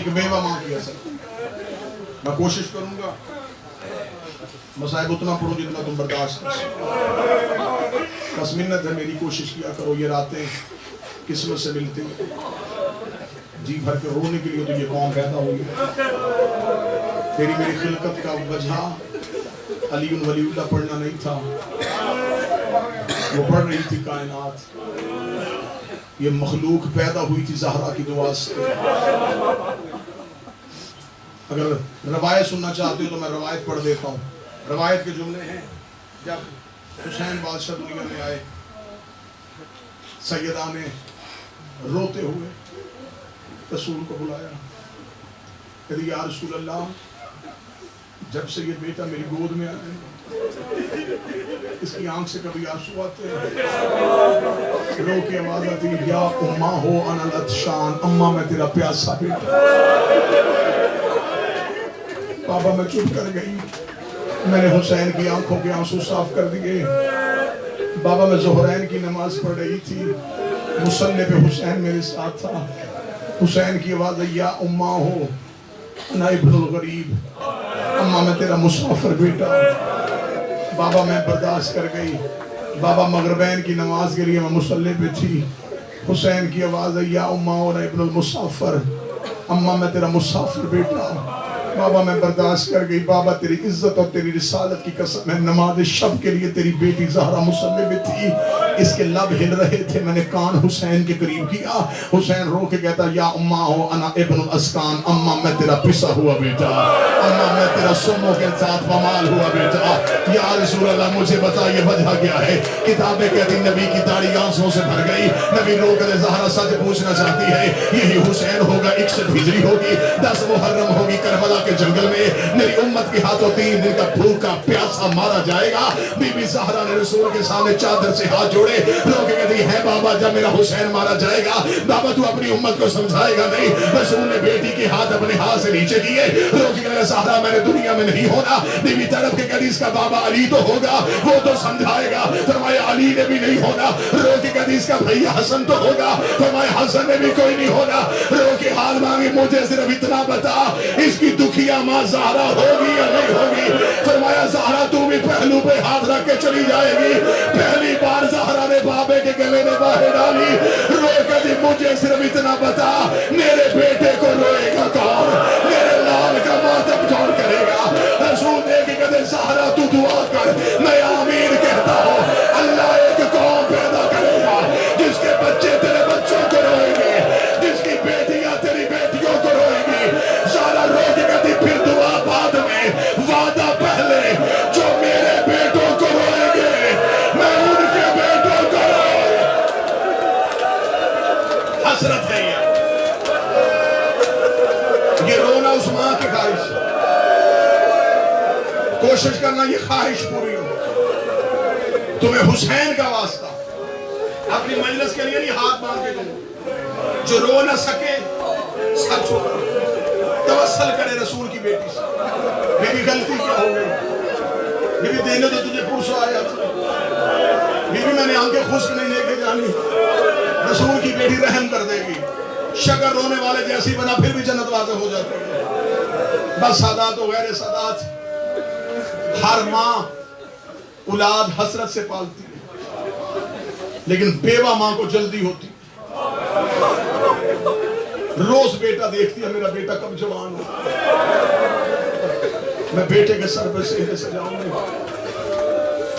ایک بیوہ ماں کی حسرت۔ میں کوشش کروں گا مصائب اتنا پڑھوں جتنا تم برداشت کر سکو، بس منت ہے میری، کوشش کیا کرو۔ یہ راتیں قسمت سے ملتے ہیں، جی بھر کے رونے کے لیے تو یہ قوم پیدا ہوئی ہے۔ تیری میری خلقت کا وجہ علی ولی اللہ پڑھنا نہیں تھا، وہ پڑھ رہی تھی کائنات۔ یہ مخلوق پیدا ہوئی تھی زہرا کی دعا سے۔ اگر روایت سننا چاہتے ہو تو میں روایت پڑھ دیتا ہوں۔ روایت کے جملے ہیں، جب حسین بادشاہ دنیا میں آئے، سیدہ نے روتے ہوئے رسول کو بلایا، کہتے یا رسول اللہ، جب سے یہ بیٹا میری گود میں آئے اس کی آنکھ سے کبھی آنسو آتے ہیں، رو کے آواز آتی ہے یا اماں ہو انا العطشان، اماں میں تیرا پیاسا بیٹا۔ بابا میں چپ کر گئی، میں نے حسین کی آنکھوں کے آنسو صاف کر دیے۔ بابا میں ظہرین کی نماز پڑھ رہی تھی، مصلی پہ حسین میرے ساتھ تھا۔ حسین کی آواز ہے یا اماں ہو انا ابن الغریب، اماں میں تیرا مسافر بیٹا۔ بابا میں برداشت کر گئی۔ بابا مغربین کی نماز کے لیے میں مصلی پہ تھی، حسین کی آواز ہے یا اماں ہو انا ابن المسافر، اماں میں تیرا مسافر بیٹا۔ بابا میں برداشت کر گئی۔ بابا تیری عزت اور تیری رسالت کی قسم ہے، نماز شب کے لیے تیری بیٹی زہرا مصلی میں تھی، اس کے لب ہل رہے تھے، میں نے کان حسین کے قریب کیا۔ حسین رو کے کہتا یا اماں ہو انا ابن الاسکان، اماں میں تیرا پسا ہوا بیٹا، اماں میں تیرا سمو کے ساتھ پمال ہوا بیٹا۔ یا رسول اللہ مجھے بتا یہ وجہ کیا ہے؟ کتابیں کہتی نبی کی داڑھی آنسوں سے بھر گئی۔ نبی رو کر زہرا سچ پوچھنا چاہتی ہے، یہی حسین ہوگا، 61 ہجری ہوگی، 10 محرم ہوگی، کربلا کے جنگل میں میری امت کے ہاتھوں 3 دن کا بھوکا پیاسا مارا جائے گا۔ بی بی زہرا نے رسول کے سامنے چادر سے ہاتھ جوڑے، رو کے کہتی ہے بابا جب میرا حسین مارا جائے گا، بابا تو اپنی امت کو سمجھائے گا نہیں؟ رسول نے بیٹی کے ہاتھ اپنے ہاتھ سے نیچے کیے، رو کے کہتے زہرا میں نے دنیا میں نہیں ہونا۔ بی بی تڑپ کے کہتی اس کا بابا علی تو ہوگا، وہ تو سمجھائے گا۔ فرمایا علی نے بھی نہیں ہونا۔ رو کے کہتی اس کا بھائی حسن تو ہوگا، فرمایا حسن نے بھی کوئی نہیں ہونا۔ رو کے حال مانگی مجھے صرف اتنا بتا، اس کی دکھیا ماں زہرا ہوگی یا نہیں ہوگی؟ فرمایا زہرا تو بھی پہلو پہ ہاتھ رکھ کے چلی جائے گی۔ پہلی بار زہرا نے بابے کے گلے میں باہیں ڈالی، رو کہتی مجھے صرف اتنا بتا، میرے بیٹے کو روئے گا کون؟ میرے لال کا ماتم کون کرے گا؟ رسول نے کہتے زہرا تو دعا کر، میں آمین کہتا ہوں، اللہ ایک قوم پیدا کرے گا جس کے بچے تیرے بچوں کو روئیں گے، جس کی بیٹیاں تیری بیٹیوں کو روئیں گی۔ زہرا رو کے کہتی پھر دعا بعد میں، وعدہ پہلے، جو میرے بیٹوں کو روئیں گے میں ان کے بیٹوں کو روئیں گے۔ حسرت ہے یہ رونا اس ماں کی خواہش، کوشش کرنا یہ خواہش پوری ہو۔ تمہیں حسین کا واسطہ اپنی مجلس کے لیے نہیں ہاتھ مانگ کے دوں، جو رو نہ سکے سب چھوڑا، توسل کرے رسول کی بیٹی سے، میری غلطی کیا ہو گئی؟ بیوی دینے تو تجھے پرسو آیا تھا، بیوی میں نے آنکھیں خشک نہیں لے کے جانی، رسول کی بیٹی رحم کر دے گی۔ شکر رونے والے جیسی بنا پھر بھی جنت واضح ہو جاتی ہے۔ بس سادات و غیر سادات، ہر ماں اولاد حسرت سے پالتی ہے، لیکن بیوہ ماں کو جلدی ہوتی، روز بیٹا دیکھتی ہے میرا بیٹا کب جوان ہو، میں بیٹے کے سر پہ سینے سے جاؤں گی۔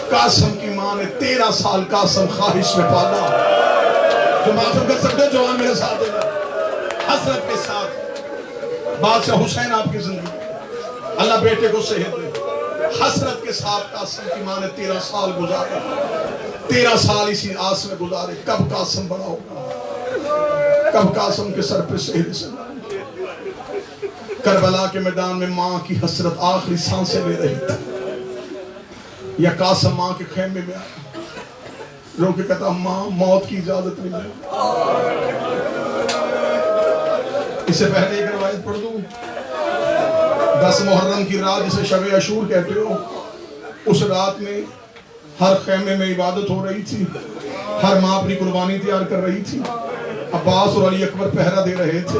قاسم کی ماں نے 13 سال قاسم خواہش میں پالا، جو معلوم کر سکتے جوان میرے ساتھ ہے، حسرت کے ساتھ بادشاہ حسین آپ کی زندگی، اللہ بیٹے کو صحت دے، حسرت کے ساتھ قاسم کی ماں نے 13 سال گزارے، 13 سال اسی آس میں گزارے، کب قاسم بڑا ہوگا، کب قاسم کے سر پہ سہرے سے لائیں گے۔ کربلا کے میدان میں ماں کی حسرت آخری سانسیں لے رہی تھی، یا قاسم ماں کے خیمے میں آیا، رو کے کہتا ماں موت کی اجازت نہیں ہے۔ اسے پہلے ایک روایت پڑھ دوں، 10 محرم کی رات جسے شب عاشور کہتے ہو، اس رات میں ہر خیمے میں عبادت ہو رہی تھی، ہر ماں اپنی قربانی تیار کر رہی تھی، عباس اور علی اکبر پہرہ دے رہے تھے،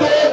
2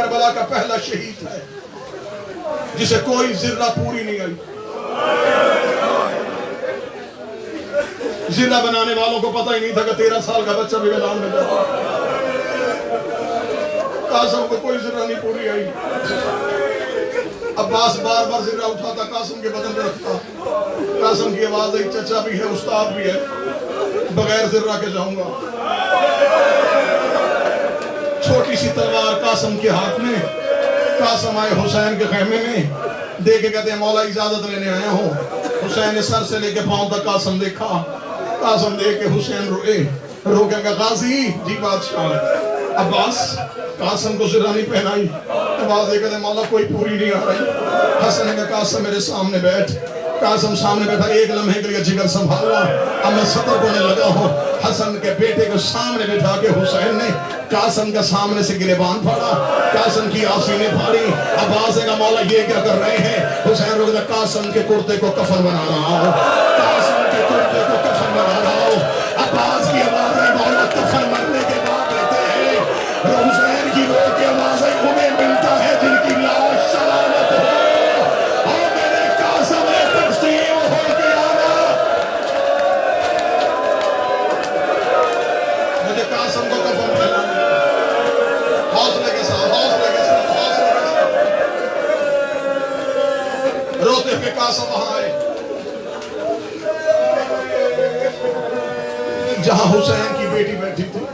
کربلا کا پہلا شہید ہے جسے کوئی ذرہ پوری نہیں آئی. ذرہ بنانے والوں کو پتہ ہی نہیں تھا کہ 13 سال کا بچہ بھی میدان میں جاتا. قاسم کو کوئی ذرہ نہیں پوری آئی. عباس بار بار ذرہ اٹھاتا قاسم کے بدن میں رکھتا. قاسم کی آواز ہے چچا بھی ہے استاد بھی ہے, بغیر ذرہ کے جاؤں گا. چھوٹی سی تلوار قاسم کے ہاتھ میں. قاسم آئے حسین کے خیمے میں, دے کے کہتے ہیں مولا اجازت لینے آیا ہوں. حسین نے سر سے لے کے پاؤں تک قاسم دیکھا. قاسم دیکھ کے حسین روئے. رو کے کہا غازی جی بادشاہ. عباس قاسم کو ذرہ نہیں پہنائی. عباس دیکھ کہتے ہیں مولا کوئی پوری نہیں آ رہی. حسن نے کہا قاسم میرے سامنے بیٹھ. قاسم سامنے بیٹھا. ایک لمحے کے لیے جگر سنبھالا, اب میں سطر کونے لگا ہوں. حسن کے بیٹے کو سامنے بٹھا کے حسین نے قاسم کا سامنے سے گریبان پھاڑا. قاسم کی آسینیں پھاڑی. عباس نے کہا مولا یہ کیا کر رہے ہیں؟ حسین رو کہتا قاسم کے کرتے کو کفن بنا رہا ہوں. قاسم کے کرتے کو کفن بنا رہا ہوں. عباس کی آواز ہے مولا کفن مرنے کے بعد رہتے ہیں. حسین کی رو کی آواز ہے انہیں ملتا ہے جن کی لاش سلامت ہو. اور میرے قاسم تقسیم ہو کے آنا. مجھے قاسم کو کفن پہنانا. حوصلے کے ساتھ, حوصلے کے ساتھ, حوصلے کے ساتھ. روتے ہوئے قاسم وہاں آئے جہاں حسین کی بیٹی بیٹھی تھی.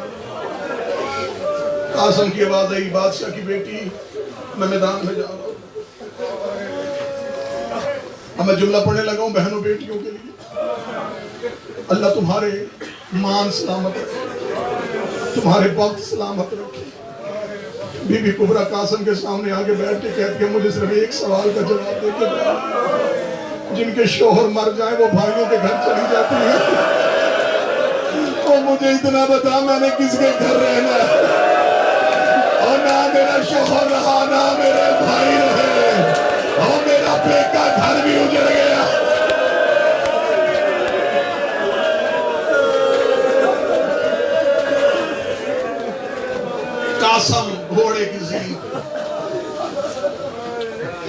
قاسم کی آواز آئی بادشاہ کی بیٹی میں میدان میں جا رہا ہوں. اب میں جملہ پڑھنے لگا ہوں بہنوں بیٹیوں کے لیے. اللہ تمہارے مان سلامت رکھے, تمہارے وقت سلامت رکھے. بی بی کبرا قاسم کے سامنے آگے بیٹھ کے کہتی ہے مجھے صرف ایک سوال کا جواب دے کے جن کے شوہر مر جائیں وہ بھائیوں کے گھر چلی جاتی ہے. اور مجھے اتنا بتا میں نے کس کے گھر رہنا ہے, اور نہ میرا شوہر رہا نہ میرے بھائی رہے, اور میرا بیٹا گھر بھی اجڑ گیا. قاسم گھوڑے کی زین.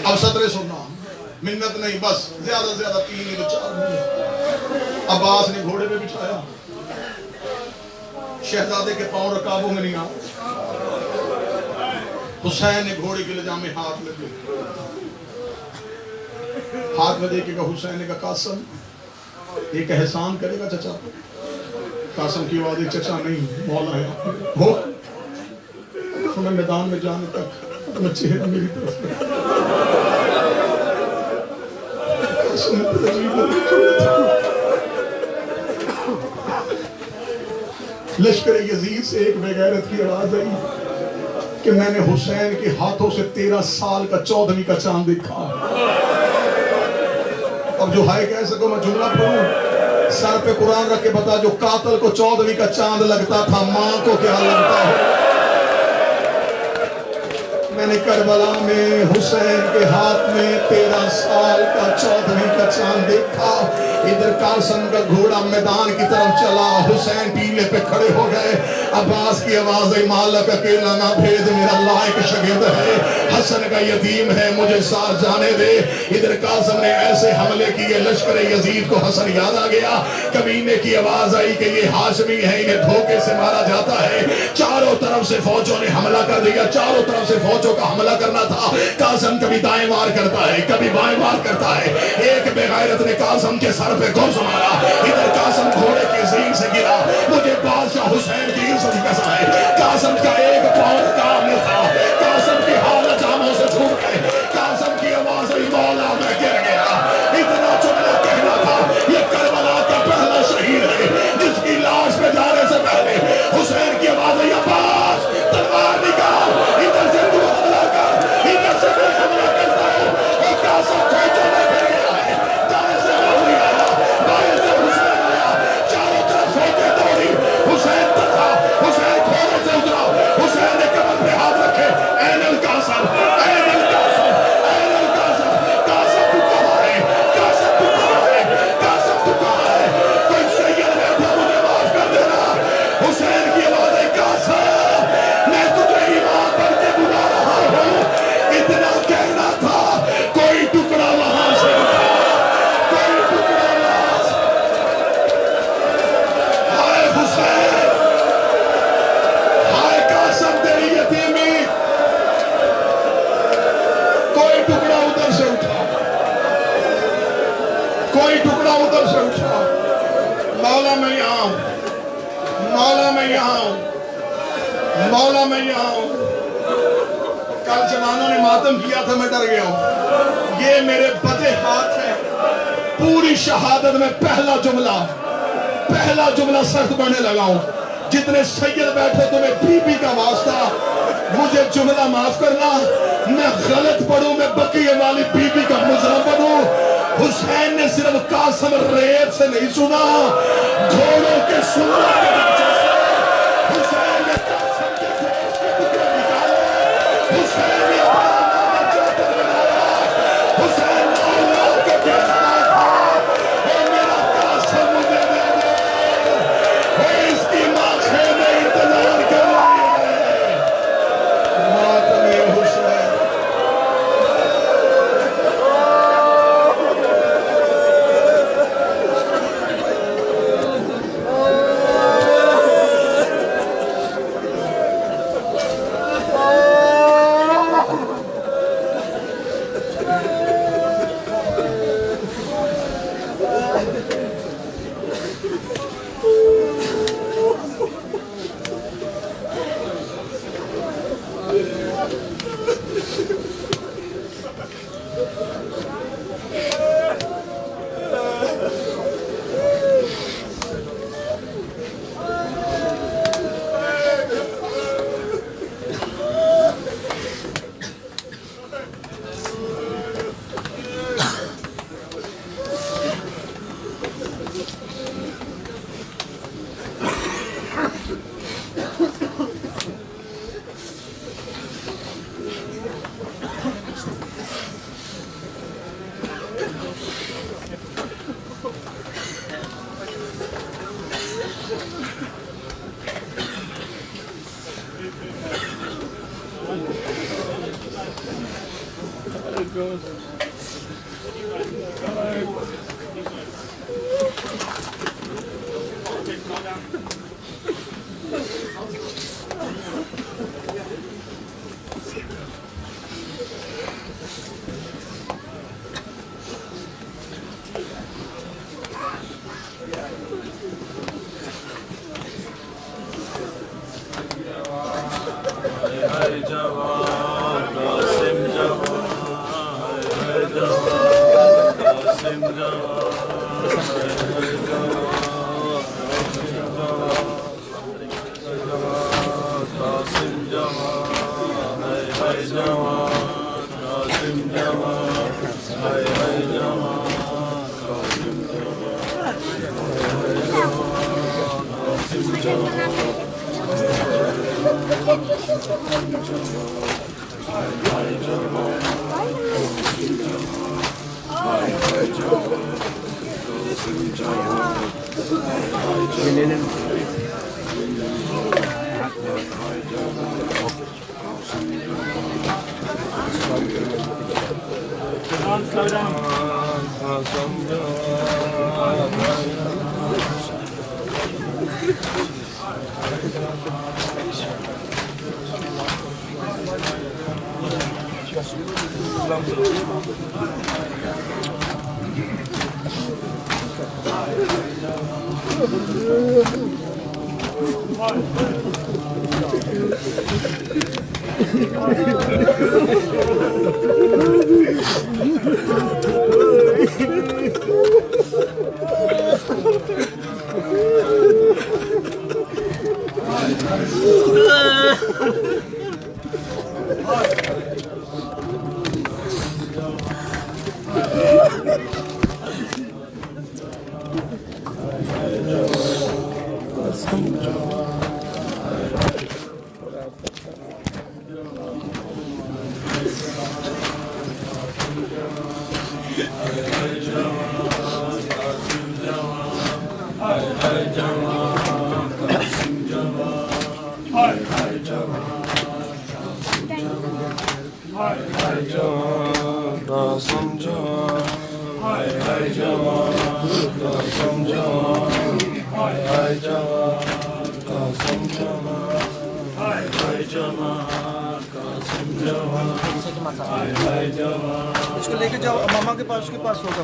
اب صدرے سننا, منت نہیں بس زیادہ زیادہ 3 یا 4 منٹ. عباس نے گھوڑے پہ بچھایا. شہزادے کے پاؤں رکابوں میں نہیں آئے. حسین نے گھوڑے کے لجامے ہاتھ میں دے, ہاتھ میں دے کے کہا حسین نے کہا قاسم ایک احسان کرے گا چچا. قاسم کی آواز ہے چچا نہیں مولا ہے. ہو میں میدان میں جانے تک میں چہرہ میری طرف لشکر یزید سے ایک بے غیرت کی آواز آئی کہ میں نے حسین کے ہاتھوں سے 13 سال کا 14ویں کا چاند دیکھا. اب جو ہائے کہہ سکو میں جملہ پڑھوں, سر پہ قرآن رکھ کے بتا جو قاتل کو 14ویں کا چاند لگتا تھا ماں کو کیا لگتا ہے. میں نے کربلا میں حسین کے ہاتھ میں 13 سال کا 14ویں کا چاند دیکھا. ادھر قاسم کا گھوڑا میدان کی طرف چلا. حسین ٹیلے پہ کھڑے ہو گئے. عباس کی آواز ہے مالک اکیلا نہ بھید میرا لائق شگرد ہے. حسن کا یتیم ہے مجھے ساتھ جانے دے. ادھر قاسم نے ایسے حملے کیے لشکر یزید کو حسن یاد آ گیا. کمینے کی آواز آئی کہ یہ ہاشمی ہے انہیں دھوکے سے مارا جاتا ہے. چاروں طرف سے فوجوں نے حملہ کر دیا. چاروں طرف سے فوجوں کا حملہ کرنا تھا. قاسم کبھی دائیں وار کرتا ہے کبھی بائیں وار کرتا ہے. ایک بے غیرت نے قاسم کے سر پہ گوز مارا. ادھر قاسم گھوڑے کی زین سے گرا. مجھے بادشاہ حسین کی عزت کی قسم ہے قاسم کا ایک پاؤں کام میں تھا. قاسم کی حالت جاموں سے چھوٹ گئے. قاسم کی آواز ہوئی مولا میں گر گیا. اتنا جملہ کہنا تھا یہ کربلا کا پہلا شہید ہے جس کی لاش پہ جانے سے پہلے حسین کی آواز ہوئی عباس تلوار نکال. ادھر سے تو حملہ کر, ادھر سے میں حملہ کرتا ہوں. اور قاسم کوئی جو میں پھر گیا ہے دائیں سے آیا بائیں سے حسین مولا میں یہاں ہوں، مولا میں یہاں ہوں، مولا میں یہاں ہوں۔ کل جوانوں نے ماتم کیا تھا، میں ڈر گیا ہوں۔ یہ میرے بجے ہاتھ ہے، پوری شہادت میں پہلا جملہ سخت پڑھنے لگا ہوں۔ جتنے سید بیٹھے تمہیں بی بی کا واسطہ، مجھے جملہ معاف کرنا، میں غلط پڑھوں، میں بقیہ والی بی بی کا مجرم بنوں۔ حسین نے صرف قاسم ریت سے نہیں سنا، گھوڑوں کے سننے کے نیچے سے حسین نے قاسم کے گوشت کے ٹکڑے نکالے۔ حسین نے اپنا نام چادر بنایا، حسین اللہ کے کہتا تھا اے میرا قاسم مجھے دے دے، اے اس کی ماں خیمے انتظار کر رہی ہے۔ ماتم حسین اس کو لے کے جاؤ ماما کے پاس، اس کے پاس ہوگا.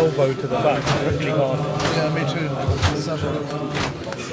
Elbow to the back, really hard. Yeah, me too.